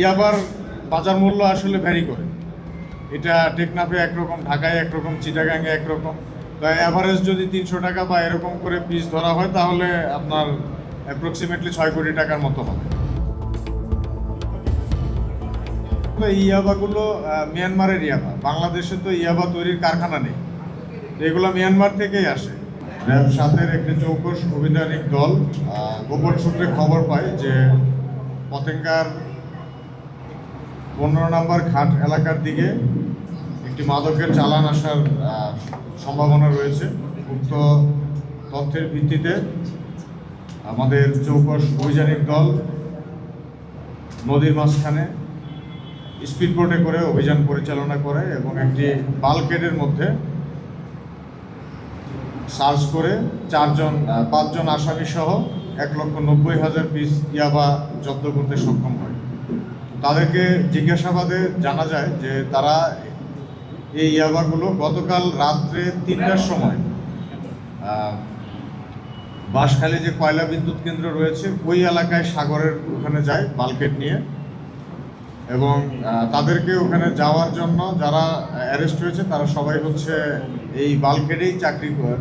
ইয়াবার বাজার মূল্য আসলে ভ্যারি করে। এটা টেকনাফে একরকম, ঢাকায় একরকম, চিটাগাঙে একরকম। তো অ্যাভারেজ যদি 300 টাকা বা এরকম করে পিস ধরা হয় তাহলে আপনার অ্যাপ্রক্সিমেটলি 6 কোটি টাকার মতো হবে। এই ইয়াবাগুলো মিয়ানমারের ইয়াবা। বাংলাদেশে তো ইয়াবা তৈরির কারখানা নেই, এগুলো মিয়ানমার থেকেই আসে। র্যাব 7-এর একটি চৌকস অভিযানিক দল গোপন সূত্রে খবর পায় যে পতেঙ্গার 15 নম্বর ঘাট এলাকার দিকে একটি মাদকের চালান আসার সম্ভাবনা রয়েছে। উক্ত তথ্যের ভিত্তিতে আমাদের চৌকস অভিযানিক দল নদীর মাঝখানে স্পিড বোটে করে অভিযান পরিচালনা করে এবং একটি বাল্কহেডের মধ্যে সার্চ করে 5 জন আসামি সহ 1,90,000 পিস ইয়াবা জব্দ করতে সক্ষম হয়। তাদেরকে জিজ্ঞাসাবাদে জানা যায় যে তারা এই ইয়াবাগুলো গতকাল রাত্রে 3টার সময় বাঁশখালী যে কয়লা বিদ্যুৎ কেন্দ্র রয়েছে ওই এলাকায় সাগরের ওখানে যায় বাল্কহেড নিয়ে, এবং তাদেরকে ওখানে যাওয়ার জন্য যারা অ্যারেস্ট হয়েছে তারা সবাই হচ্ছে এই বাল্কহেডেই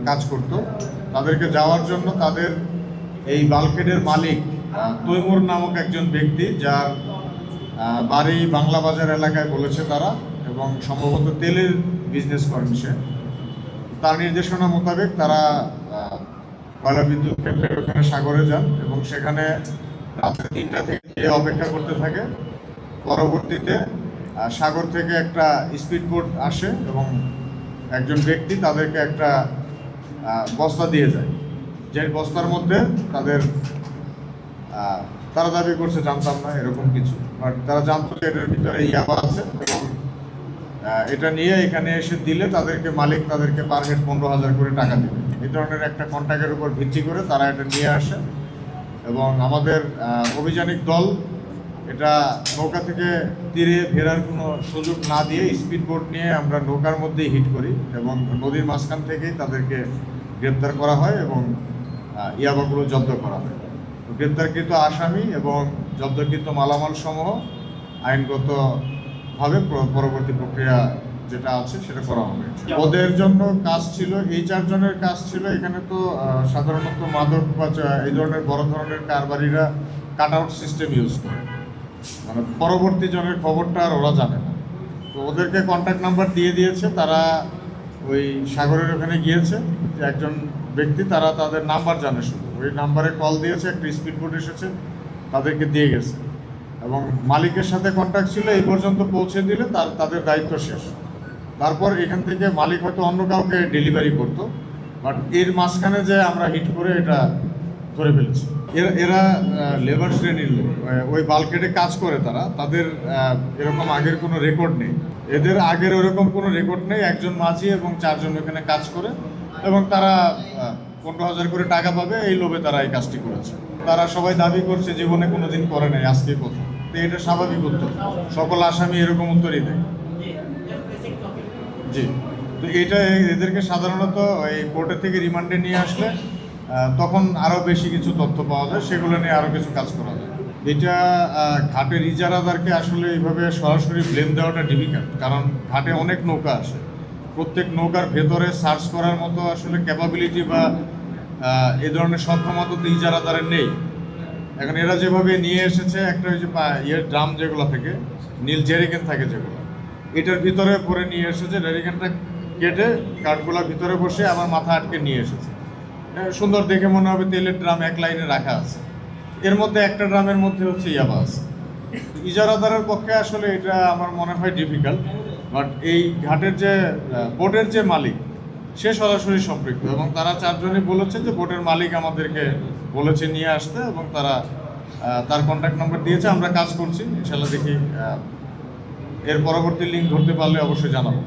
কাজ করত। তাদেরকে যাওয়ার জন্য তাদের এই বাল্কহেডের মালিক তৈমুর নামক একজন ব্যক্তি, যার বাড়ি বাংলা বাজার এলাকায় বলেছে তারা, এবং সম্ভবত তেলের বিজনেস করেন সে। তার নির্দেশনা মোতাবেক তারা কয়লা বিদ্যুৎ কেন্দ্রের ওখানে সাগরে যান এবং সেখানে রাত্রে 3টা থেকে অপেক্ষা করতে থাকে। পরবর্তীতে সাগর থেকে একটা স্পিড বোট আসে এবং একজন ব্যক্তি তাদেরকে একটা বস্তা দিয়ে যায়, যে বস্তার মধ্যে তারা দাবি করছে জানতাম না এরকম কিছু, বাট তারা জানতো যে এটার ভিতরে ইয়াবা আছে, এবং এটা নিয়ে এখানে এসে দিলে মালিক তাদেরকে পার হেড 15,000 করে টাকা দেবে। এই ধরনের একটা কন্ট্রাক্টের উপর ভিত্তি করে তারা এটা নিয়ে আসে এবং আমাদের অভিযানিক দল এটা নৌকা থেকে তীরে ফেরার কোনো সুযোগ না দিয়ে স্পিড বোট নিয়ে আমরা নৌকার মধ্যেই হিট করি এবং নদীর মাঝখান থেকেই তাদেরকে গ্রেপ্তার করা হয় এবং ইয়াবাগুলো জব্দ করা হয়। গ্রেপ্তারকৃত আসামি এবং জব্দকৃত মালামাল সমূহ আইনগতভাবে পরবর্তী প্রক্রিয়া যেটা আছে সেটা করা হবে। ওদের জন্য কাজ ছিল, এই 4 জনের কাজ ছিল। এখানে তো সাধারণত মাদক বা এই ধরনের বড় ধরনের কারবারিরা কাট আউট সিস্টেম ইউজ করে, মানে পরবর্তী জনের খবরটা আর ওরা জানে না। তো ওদেরকে কন্ট্যাক্ট নাম্বার দিয়ে দিয়েছে, তারা ওই সাগরের ওখানে গিয়েছে, যে একজন ব্যক্তি তারা তাদের নাম্বার জানে, শুধু ওই নাম্বারে কল দিয়েছে, একটা স্পিড বোট এসেছে তাদেরকে দিয়ে গেছে এবং মালিকের সাথে কন্ট্যাক্ট ছিল। এই পর্যন্ত পৌঁছে দিলে তাদের দায়িত্ব শেষ। তারপর এখান থেকে মালিক হয়তো অন্য কাউকে ডেলিভারি করতো, বাট এর মাঝখানে যে আমরা হিট করে এটা ধরে ফেলেছি। এরা লেবার শ্রেণীর লোক, ওই বাল্কহেডে কাজ করে তাদের এরকম আগের কোনো রেকর্ড নেই, এদের আগের ওরকম কোনো রেকর্ড নেই। একজন মাঝি এবং 4 জন ওখানে কাজ করে এবং তারা 15,000 করে টাকা পাবে এই লোভে তারা এই কাজটি করেছে। তারা সবাই দাবি করছে জীবনে কোনোদিন করে নাই, আজকে প্রথম। তো এটা স্বাভাবিক উত্তর, সকল আসামি এরকম উত্তরই দেয়। জি, তো এটা এদেরকে সাধারণত এই কোর্টের থেকে রিমান্ডে নিয়ে আসলে তখন আরও বেশি কিছু তথ্য পাওয়া যায়, সেগুলো নিয়ে আরও কিছু কাজ করা যায়। এটা ঘাটের ইজারাদারকে আসলে এইভাবে সরাসরি ব্লেম দেওয়াটা ডিফিকাল্ট, কারণ ঘাটে অনেক নৌকা আসে, প্রত্যেক নৌকার ভেতরে সার্চ করার মতো আসলে ক্যাপাবিলিটি বা এই ধরনের সক্ষমতা তো ইজারাদারের নেই। এখন এরা যেভাবে নিয়ে এসেছে, একটা ওই যে ড্রাম যেগুলো থেকে নীল জেরিকেন থাকে যেগুলো, এটার ভিতরে পরে নিয়ে এসেছে, জেরিকেনটা কেটে কাঠগুলা ভিতরে বসে আমার মাথা আটকে নিয়ে এসেছে। সুন্দর দেখে মনে হবে তেলের ড্রাম এক লাইনে রাখা আছে, এর মধ্যে একটা ড্রামের মধ্যে হচ্ছে ইয়াবা আছে। ইজারাদারের পক্ষে আসলে এটা আমার মনে হয় ডিফিকাল্ট, বাট এই ঘাটের যে বোটের যে মালিক সে সরাসরি সম্পৃক্ত, এবং তারা 4 জনই বলেছে যে বোটের মালিক আমাদেরকে বলেছে নিয়ে আসতে, এবং তার কন্ট্যাক্ট নাম্বার দিয়েছে। আমরা কাজ করছি, ইনশাল্লাহ দেখি এর পরবর্তী লিঙ্ক ধরতে পারলে অবশ্যই জানাবো।